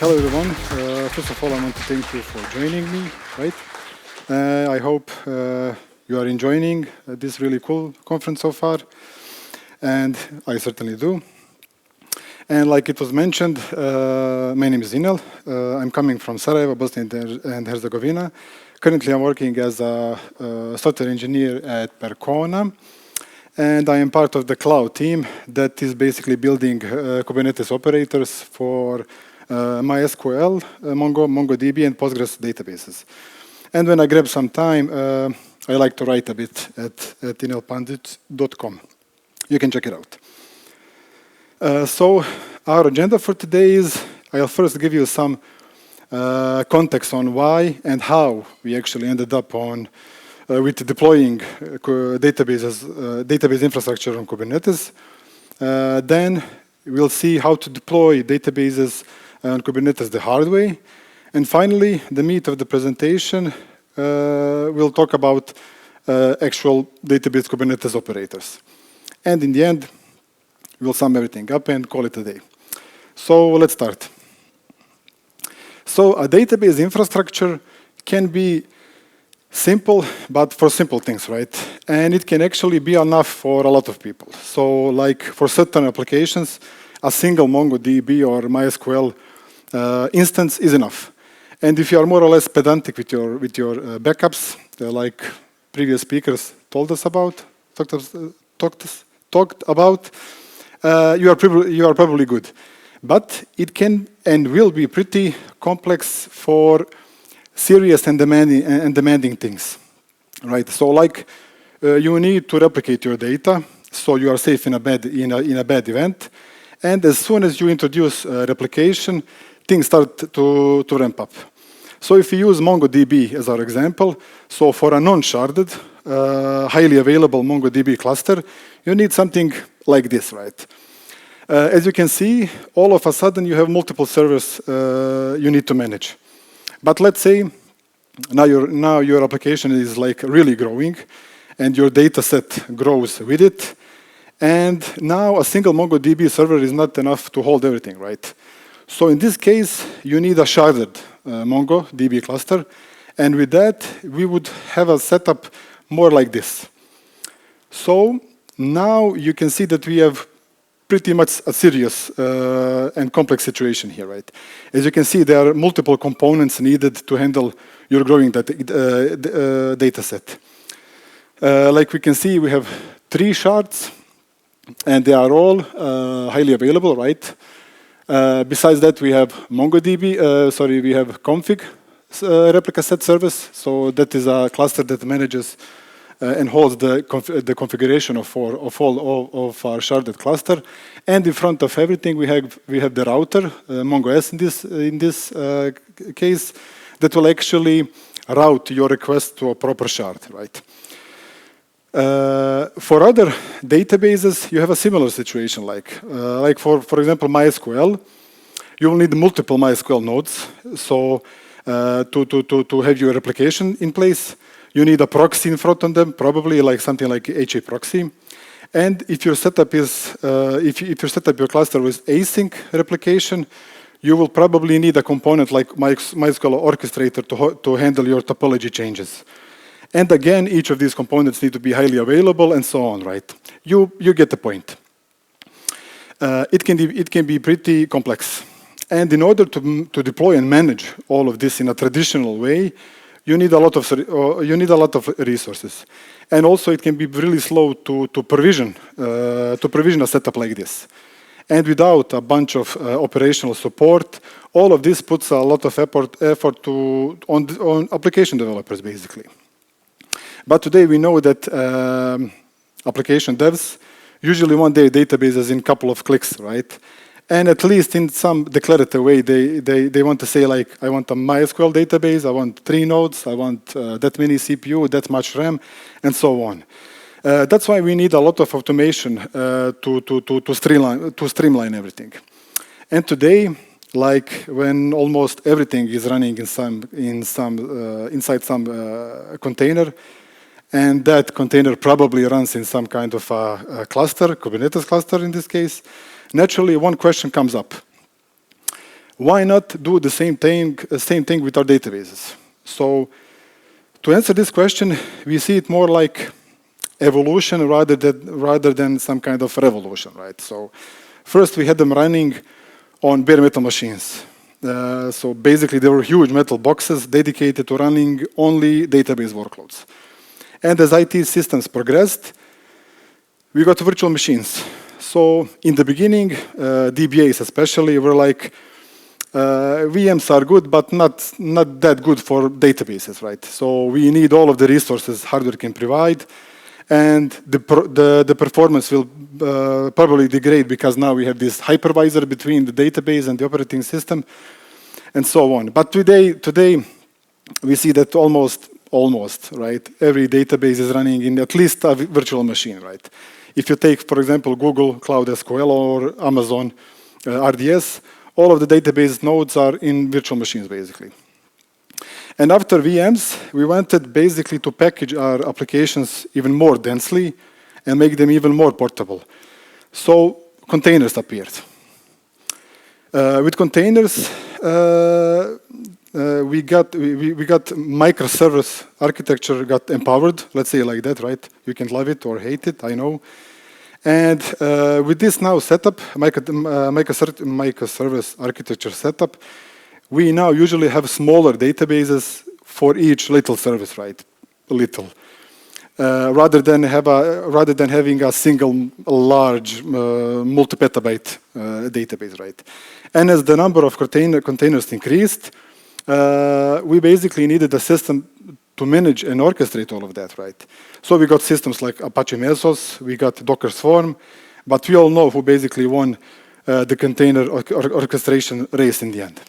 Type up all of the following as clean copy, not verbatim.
Hello everyone. First of all, I want to thank you for joining me, right? I hope you are enjoying this really cool conference so far, and I certainly do. And like it was mentioned, my name is Inel. I'm coming from Sarajevo, Bosnia and Herzegovina. Currently, I'm working as a software engineer at Percona, and I am part of the cloud team that is basically building Kubernetes operators for MySQL, MongoDB, and Postgres databases. And when I grab some time, I like to write a bit at inelpandzic.com. You can check it out. So our agenda for today is, I'll first give you some context on why and how we actually ended up on with deploying database infrastructure on Kubernetes. Then we'll see how to deploy databases on Kubernetes the hard way. And finally, the meat of the presentation, we'll talk about actual database Kubernetes operators. And in the end, we'll sum everything up and call it a day. So let's start. So a database infrastructure can be simple, but for simple things, right? And it can actually be enough for a lot of people. So like for certain applications, a single MongoDB or MySQL instance is enough. And if you are more or less pedantic with your backups, like previous speakers told us about, talked about, you are probably good. But it can and will be pretty complex for serious and demanding things, right? So like you need to replicate your data so you are safe in a bad event. And as soon as you introduce replication, things start to ramp up. So if you use MongoDB as our example, so for a non-sharded, highly available MongoDB cluster, you need something like this, right? As you can see, all of a sudden you have multiple servers you need to manage. But let's say now your application is like really growing, and your data set grows with it. And now a single MongoDB server is not enough to hold everything, right? So in this case, you need a sharded MongoDB cluster. And with that, we would have a setup more like this. So now you can see that we have pretty much a serious and complex situation here, right? As you can see, there are multiple components needed to handle your growing data set. Like we can see, we have 3 shards, and they are all highly available, right? Besides that, we have MongoDB, we have config replica set service. So that is a cluster that manages and holds the configuration of all of our sharded cluster. And in front of everything, we have the router, MongoS in this case, that will actually route your request to a proper shard, right? For other databases, you have a similar situation. Like for example, MySQL, you will need multiple MySQL nodes. So to have your replication in place, you need a proxy in front of them, probably like something like HA proxy. And if your setup is, if you set up your cluster with async replication, you will probably need a component like MySQL orchestrator to handle your topology changes. And again, each of these components need to be highly available and so on, right? You get the point. It can be pretty complex. And in order to deploy and manage all of this in a traditional way, you need a lot of resources, and also it can be really slow to provision a setup like this. And without a bunch of operational support, all of this puts a lot of effort on application developers, basically. But today we know that application devs usually want their databases in a couple of clicks, right? And at least in some declarative way, they want to say like, I want a MySQL database, I want 3 nodes, I want that many CPU, that much RAM, and so on. That's why we need a lot of automation to streamline everything. And today, like when almost everything is running inside some container, and that container probably runs in some kind of a cluster, Kubernetes cluster in this case, naturally one question comes up. why not do the same thing with our databases? So to answer this question, we see it more like evolution rather than some kind of revolution, right? So first we had them running on bare metal machines. So basically they were huge metal boxes dedicated to running only database workloads. And as IT systems progressed, we got virtual machines. So in the beginning, DBAs especially were like, VMs are good, but not that good for databases, right? So we need all of the resources hardware can provide, and the performance will probably degrade because now we have this hypervisor between the database and the operating system, and so on. But today we see that almost right, every database is running in at least a virtual machine, right? If you take, for example, Google Cloud SQL or Amazon RDS, all of the database nodes are in virtual machines, basically. And after VMs, we wanted basically to package our applications even more densely and make them even more portable. So containers appeared. With containers, we got microservice architecture got empowered, let's say like that, right? You can love it or hate it, I know. And with this now setup, microservice architecture setup, we now usually have smaller databases for each little service, right? Rather than having a single large multi-petabyte database, right? And as the number of containers increased, we basically needed a system to manage and orchestrate all of that, right? So we got systems like Apache Mesos, we got Docker Swarm, but we all know who basically won the container orchestration race in the end.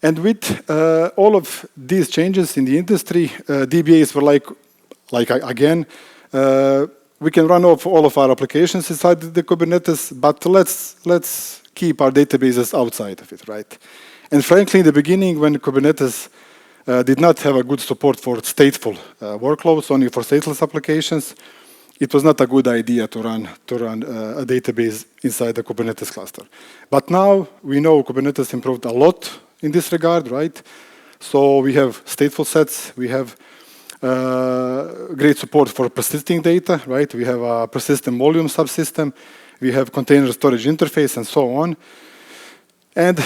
And with all of these changes in the industry, DBAs were like again, we can run off all of our applications inside the Kubernetes, but let's keep our databases outside of it, right? And frankly, in the beginning, when Kubernetes did not have a good support for stateful workloads, only for stateless applications, it was not a good idea to run a database inside the Kubernetes cluster. But now we know Kubernetes improved a lot in this regard, right? So we have stateful sets, we have great support for persisting data, right? We have a persistent volume subsystem, we have container storage interface, and so on. And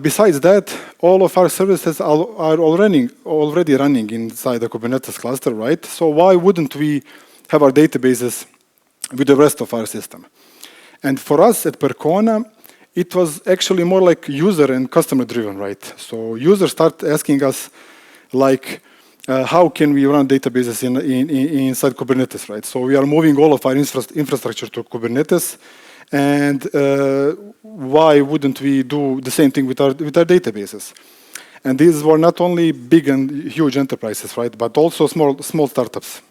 besides that, all of our services are already running inside the Kubernetes cluster, right? So why wouldn't we have our databases with the rest of our system? And for us at Percona, it was actually more like user and customer driven, right? So users start asking us, like, how can we run databases inside Kubernetes, right? So we are moving all of our infrastructure to Kubernetes, and why wouldn't we do the same thing with our databases? And these were not only big and huge enterprises, right, but also small startups.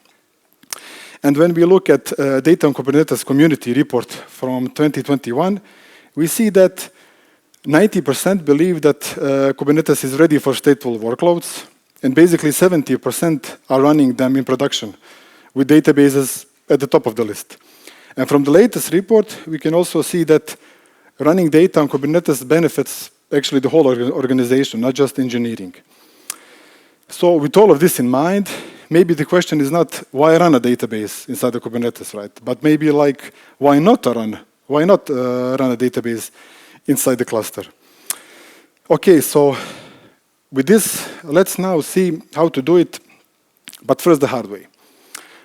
And when we look at Data on Kubernetes community report from 2021, we see that 90% believe that Kubernetes is ready for stateful workloads, and basically 70% are running them in production, with databases at the top of the list. And from the latest report, we can also see that running data on Kubernetes benefits actually the whole organization, not just engineering. So with all of this in mind, maybe the question is not why run a database inside the Kubernetes, right? But maybe like, why not run a database inside the cluster? Okay, so with this, let's now see how to do it, but first the hard way.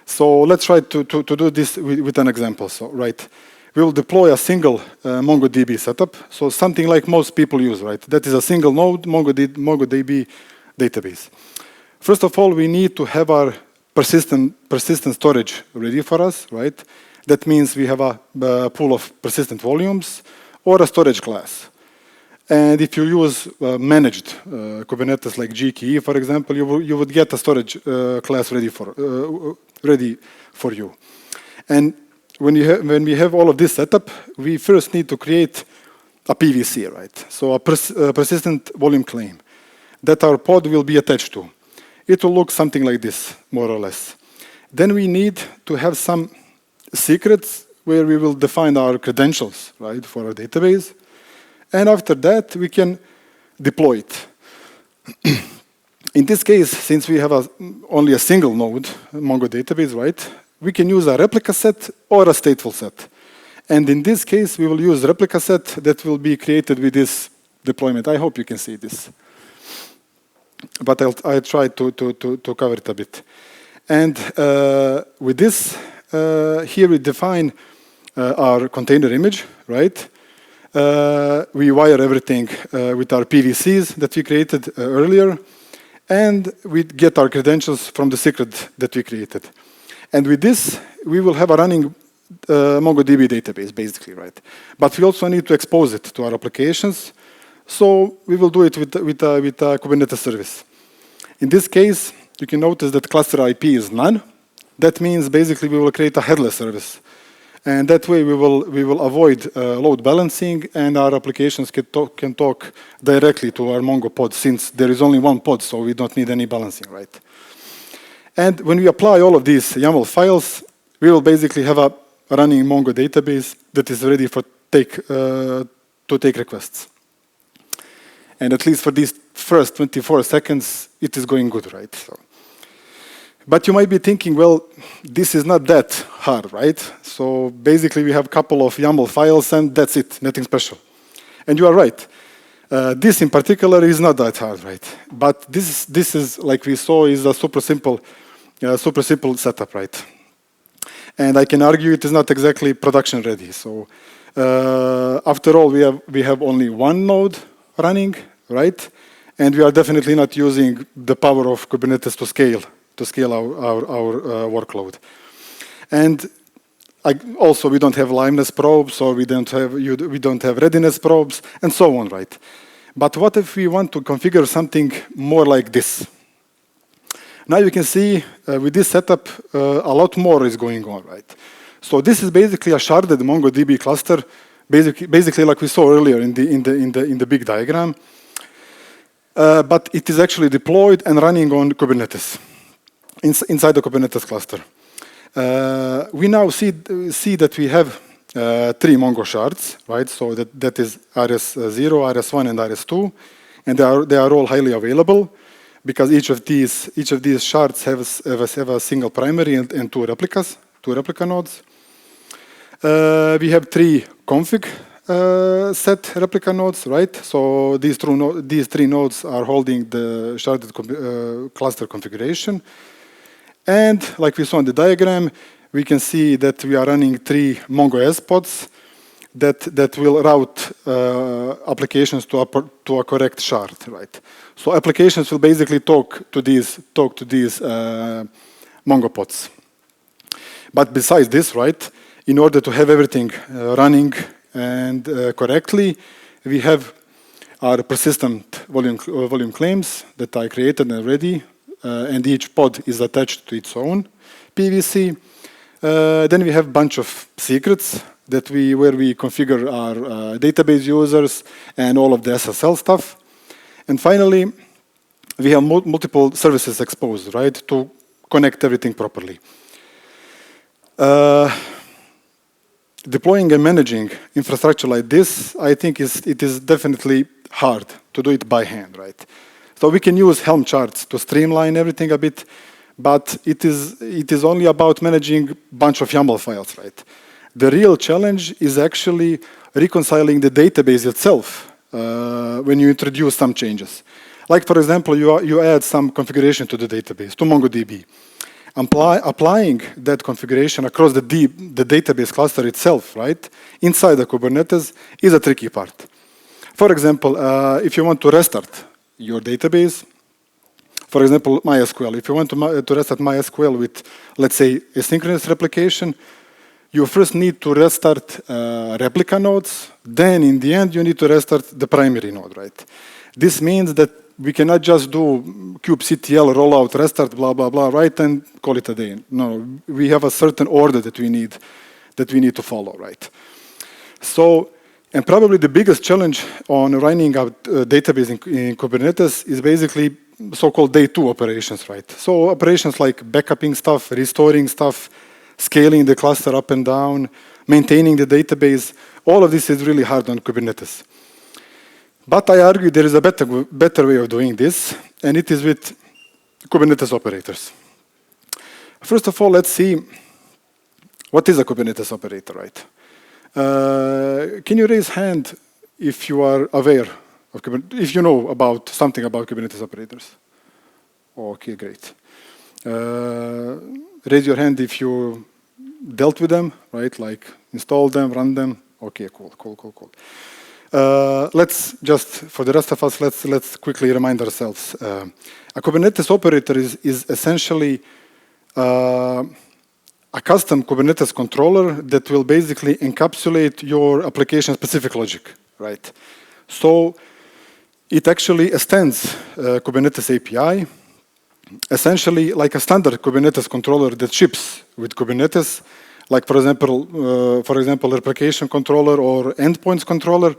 So let's try to do this with an example. So, right, we'll deploy a single MongoDB setup. So something like most people use, right? That is a single node MongoDB database. First of all, we need to have our persistent storage ready for us, right? That means we have a pool of persistent volumes or a storage class. And if you use managed Kubernetes like GKE, for example, you would get a storage class ready for you. And when we have all of this set up, we first need to create a PVC, right? So a persistent volume claim that our pod will be attached to. It will look something like this, more or less. Then we need to have some secrets where we will define our credentials, right, for our database. And after that, we can deploy it. In this case, since we have only a single node Mongo database, right, we can use a replica set or a stateful set. And in this case, we will use replica set that will be created with this deployment. I hope you can see this. But I'll try to cover it a bit. And with this, here we define our container image, right? We wire everything with our PVCs that we created earlier. And we get our credentials from the secret that we created. And with this, we will have a running MongoDB database, basically, right? But we also need to expose it to our applications. So we will do it with a Kubernetes service. In this case, you can notice that cluster IP is none. That means basically we will create a headless service. And that way we will avoid load balancing, and our applications can talk directly to our Mongo pod, since there is only one pod, so we don't need any balancing, right? And when we apply all of these YAML files, we will basically have a running Mongo database that is ready for to take requests. And at least for these first 24 seconds, it is going good, right? So. But you might be thinking, well, this is not that hard, right? So basically, we have a couple of YAML files, and that's it, nothing special. And you are right. This in particular is not that hard, right? But this is, like we saw, is a super simple setup, right? And I can argue it is not exactly production ready. So after all, we have only one node running, right? And we are definitely not using the power of Kubernetes to scale our workload. And also, we don't have liveness probes, or we don't have readiness probes, and so on, right? But what if we want to configure something more like this? Now you can see with this setup, a lot more is going on, right? So this is basically a sharded MongoDB cluster, basically like we saw earlier in the big diagram. But it is actually deployed and running on Kubernetes, inside the Kubernetes cluster. We now see that we have 3 Mongo shards, right? So that is RS0, RS1, and RS2, and they are all highly available because each of these shards have a single primary and 2 replica nodes. We have 3 config set replica nodes, right? So these 3 nodes are holding the sharded cluster configuration. And like we saw in the diagram, we can see that we are running 3 Mongo S pods that will route applications to a correct shard, right? So applications will basically talk to these Mongo pods. But besides this, right, in order to have everything running and correctly, we have our persistent volume claims that I created already. And each pod is attached to its own PVC. Then we have a bunch of secrets where we configure our database users and all of the SSL stuff. And finally, we have multiple services exposed, right, to connect everything properly. Deploying and managing infrastructure like this, I think it is definitely hard to do it by hand, right? So we can use Helm charts to streamline everything a bit, but it is only about managing a bunch of YAML files, right? The real challenge is actually reconciling the database itself when you introduce some changes. Like, for example, you add some configuration to the database, to MongoDB. Applying that configuration across the database cluster itself, right, inside the Kubernetes is a tricky part. For example, if you want to restart your database, for example, MySQL. If you want to restart MySQL with, let's say, asynchronous replication, you first need to restart replica nodes. Then, in the end, you need to restart the primary node, right? This means that we cannot just do kubectl rollout restart blah blah blah, right, and call it a day. No, we have a certain order that we need to follow, right? So. And probably the biggest challenge on running a database in Kubernetes is basically so-called day 2 operations, right? So operations like backupping stuff, restoring stuff, scaling the cluster up and down, maintaining the database, all of this is really hard on Kubernetes. But I argue there is a better way of doing this, and it is with Kubernetes operators. First of all, let's see what is a Kubernetes operator, right? Can you raise hand if you are aware of Kubernetes, if you know about something about Kubernetes operators? Okay, great. Raise your hand if you dealt with them, right? Like install them, run them. Okay, cool. Let's just, for the rest of us, let's quickly remind ourselves. A Kubernetes operator is essentially a custom Kubernetes controller that will basically encapsulate your application-specific logic, right? So it actually extends Kubernetes API, essentially like a standard Kubernetes controller that ships with Kubernetes, like for example, replication controller or endpoints controller.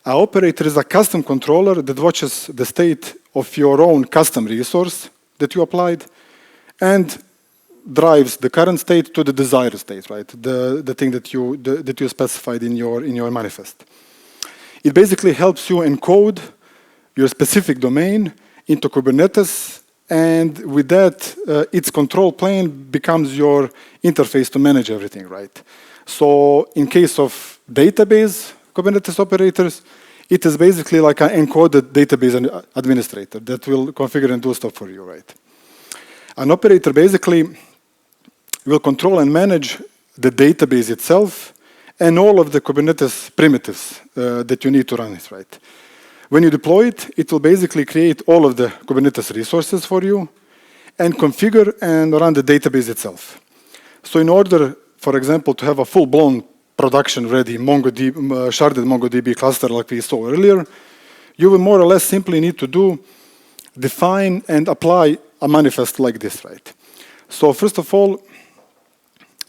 An operator is a custom controller that watches the state of your own custom resource that you applied and drives the current state to the desired state, right? The thing that you specified in your manifest. It basically helps you encode your specific domain into Kubernetes, and with that, its control plane becomes your interface to manage everything, right? So in case of database Kubernetes operators, it is basically like an encoded database administrator that will configure and do stuff for you, right? An operator basically will control and manage the database itself and all of the Kubernetes primitives that you need to run it, right? When you deploy it, it will basically create all of the Kubernetes resources for you and configure and run the database itself. So in order, for example, to have a full-blown production-ready sharded MongoDB cluster like we saw earlier, you will more or less simply need to define and apply a manifest like this, right? So first of all,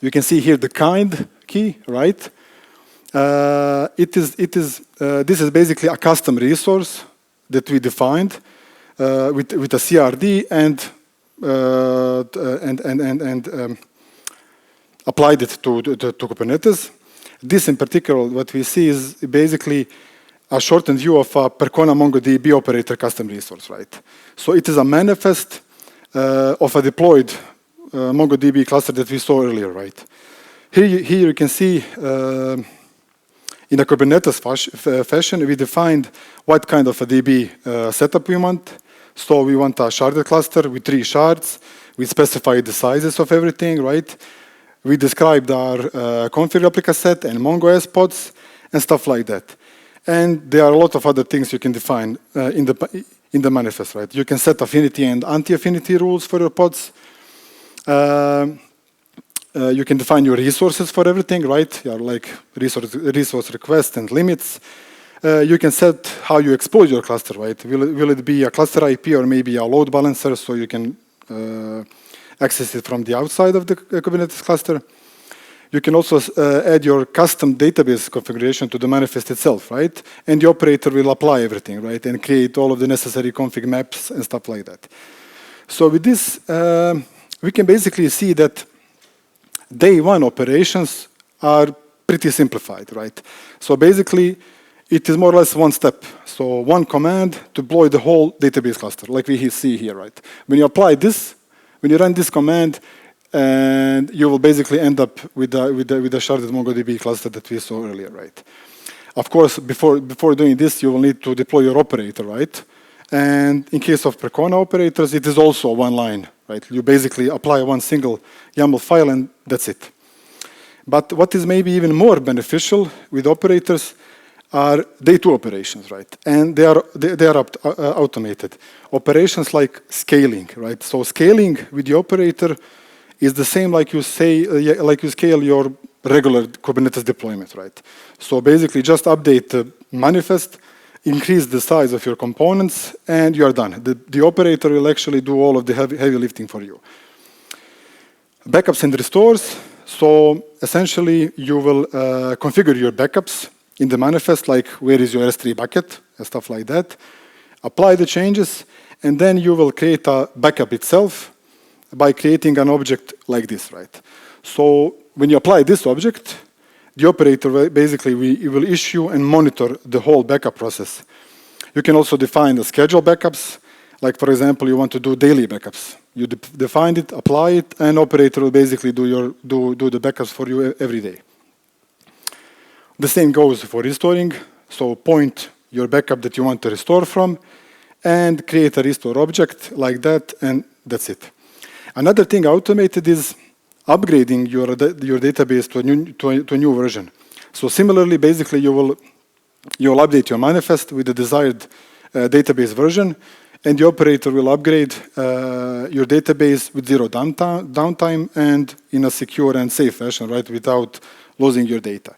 you can see here the kind key, right? This is basically a custom resource that we defined with a CRD and applied it to Kubernetes. This in particular, what we see is basically a shortened view of a Percona MongoDB operator custom resource, right? So it is a manifest of a deployed MongoDB cluster that we saw earlier, right? Here you can see in a Kubernetes fashion, we defined what kind of a DB setup we want. So we want a sharded cluster with 3 shards. We specified the sizes of everything, right? We described our config replica set and MongoS pods and stuff like that. And there are a lot of other things you can define in the manifest, right? You can set affinity and anti-affinity rules for your pods. You can define your resources for everything, right? You are like resource requests and limits. You can set how you expose your cluster, right? Will it be a cluster IP or maybe a load balancer so you can access it from the outside of the Kubernetes cluster? You can also add your custom database configuration to the manifest itself, right? And the operator will apply everything, right? And create all of the necessary config maps and stuff like that. So with this, we can basically see that day one operations are pretty simplified, right? So basically, it is more or less one step. So one command to deploy the whole database cluster, like we see here, right? When you apply this, when you run this command, and you will basically end up with the sharded MongoDB cluster that we saw earlier, right? Of course, before doing this, you will need to deploy your operator, right? And in case of Percona operators, it is also one line, right? You basically apply one single YAML file and that's it. But what is maybe even more beneficial with operators are day 2 operations, right? And they are automated. Operations like scaling, right? So scaling with the operator is the same like you scale your regular Kubernetes deployment, right? So basically just update the manifest, increase the size of your components, and you are done. The operator will actually do all of the heavy lifting for you. Backups and restores. So essentially, you will configure your backups in the manifest, like where is your S3 bucket and stuff like that. Apply the changes, and then you will create a backup itself by creating an object like this, right? So when you apply this object, the operator basically will issue and monitor the whole backup process. You can also define the schedule backups. Like, for example, you want to do daily backups. You define it, apply it, and operator will basically do the backups for you every day. The same goes for restoring. So point your backup that you want to restore from, and create a restore object like that, and that's it. Another thing automated is upgrading your database to a new version. So similarly, basically, you will update your manifest with the desired database version, and the operator will upgrade your database with zero downtime and in a secure and safe fashion, right, without losing your data.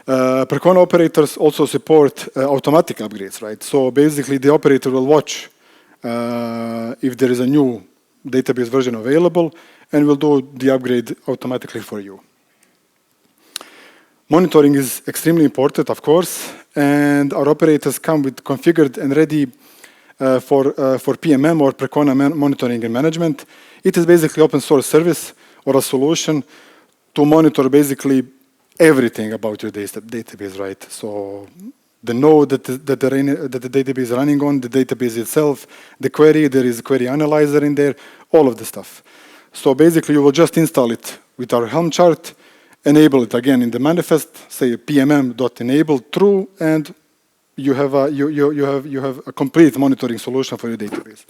Percona operators also support automatic upgrades, right? So basically, the operator will watch if there is a new database version available, and will do the upgrade automatically for you. Monitoring is extremely important, of course, and our operators come with configured and ready for PMM or Percona monitoring and management. It is basically open source service or a solution to monitor basically everything about your database, right? So the node that the database is running on, the database itself, the query, there is a query analyzer in there, all of the stuff. So basically, you will just install it with our Helm chart, enable it again in the manifest, say pmm.enable true, and you have a complete monitoring solution for your database.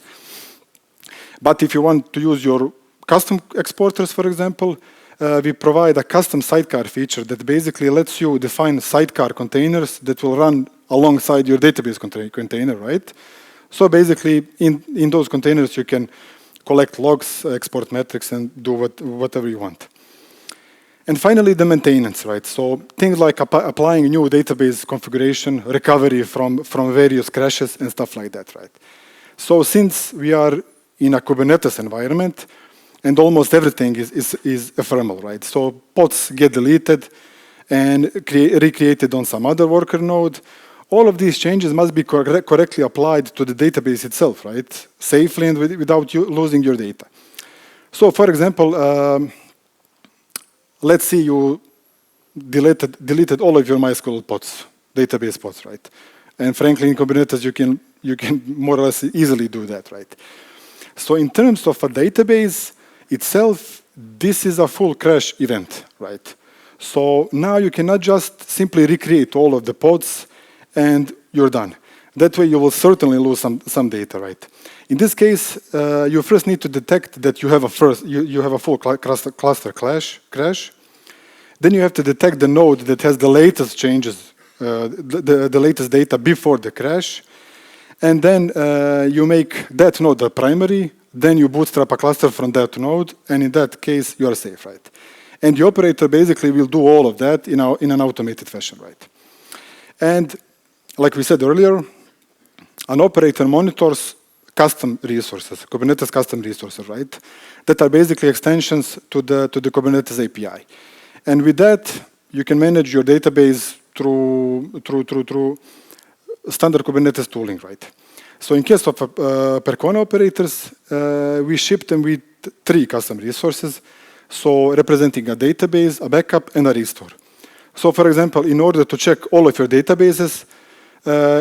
But if you want to use your custom exporters, for example, we provide a custom sidecar feature that basically lets you define sidecar containers that will run alongside your database container, right? So basically, in those containers, you can collect logs, export metrics, and do whatever you want. And finally, the maintenance, right? So things like applying new database configuration, recovery from various crashes, and stuff like that, right? So since we are in a Kubernetes environment, and almost everything is ephemeral, right? So pods get deleted and recreated on some other worker node. All of these changes must be correctly applied to the database itself, right? Safely and without losing your data. So for example, let's say you deleted all of your MySQL pods, database pods, right? And frankly, in Kubernetes, you can more or less easily do that, right? So in terms of a database itself, this is a full crash event, right? So now you cannot just simply recreate all of the pods and you're done. That way you will certainly lose some data, right? In this case, you first need to detect that you have a full cluster crash. Then you have to detect the node that has the latest changes, the latest data before the crash. And then you make that node the primary. Then you bootstrap a cluster from that node, and in that case, you are safe, right? And the operator basically will do all of that in an automated fashion, right? And like we said earlier, an operator monitors custom resources, Kubernetes custom resources, right? That are basically extensions to the Kubernetes API. And with that, you can manage your database through standard Kubernetes tooling, right? So in case of Percona operators, we ship them with 3 custom resources, so representing a database, a backup, and a restore. So for example, in order to check all of your databases,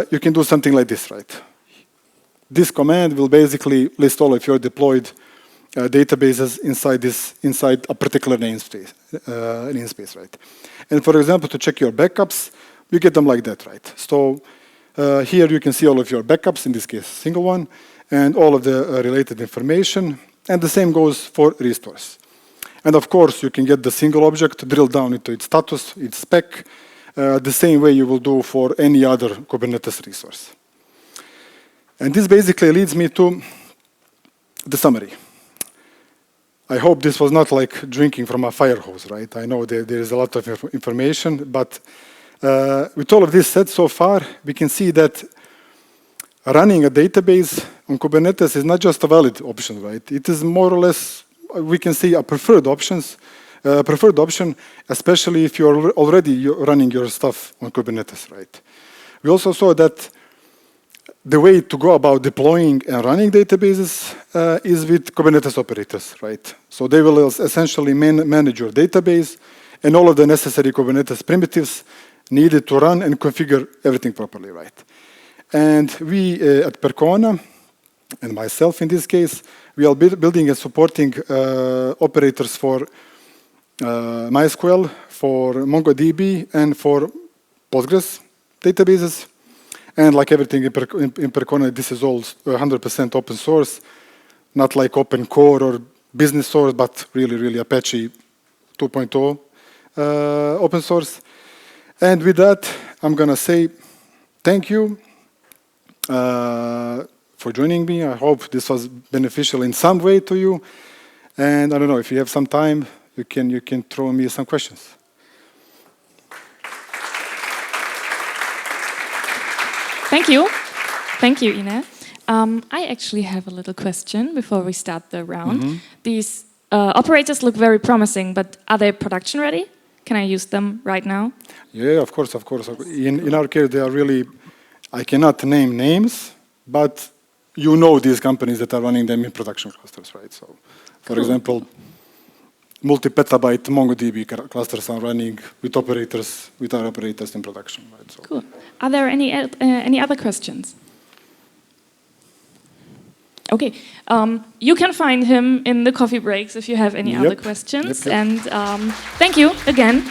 you can do something like this, right? This command will basically list all of your deployed databases inside a particular namespace, right? And for example, to check your backups, you get them like that, right? So here you can see all of your backups, in this case, single one, and all of the related information. And the same goes for restores. And of course, you can get the single object, drill down into its status, its spec, the same way you will do for any other Kubernetes resource. And this basically leads me to the summary. I hope this was not like drinking from a fire hose, right? I know there is a lot of information, but with all of this said so far, we can see that running a database on Kubernetes is not just a valid option, right? It is more or less, we can say, a preferred option, especially if you're already running your stuff on Kubernetes, right? We also saw that the way to go about deploying and running databases is with Kubernetes operators, right? So they will essentially manage your database and all of the necessary Kubernetes primitives needed to run and configure everything properly, right? And we at Percona, and myself in this case, we are building and supporting operators for MySQL, for MongoDB, and for Postgres databases. And like everything in Percona, this is all 100% open source, not like open core or business source, but really, really Apache 2.0 open source. And with that, I'm going to say thank you for joining me. I hope this was beneficial in some way to you. And I don't know, if you have some time, you can throw me some questions. Thank you. Thank you, Inel. I actually have a little question before we start the round. These operators look very promising, but are they production ready? Can I use them right now? Yeah, of course, of course. In our case, they are really, I cannot name names, but you know these companies that are running them in production clusters, right? So, for example, multi-petabyte MongoDB clusters are running with our operators in production, right? So. Cool. Are there any other questions? Okay, you can find him in the coffee breaks if you have any other questions. And thank you again.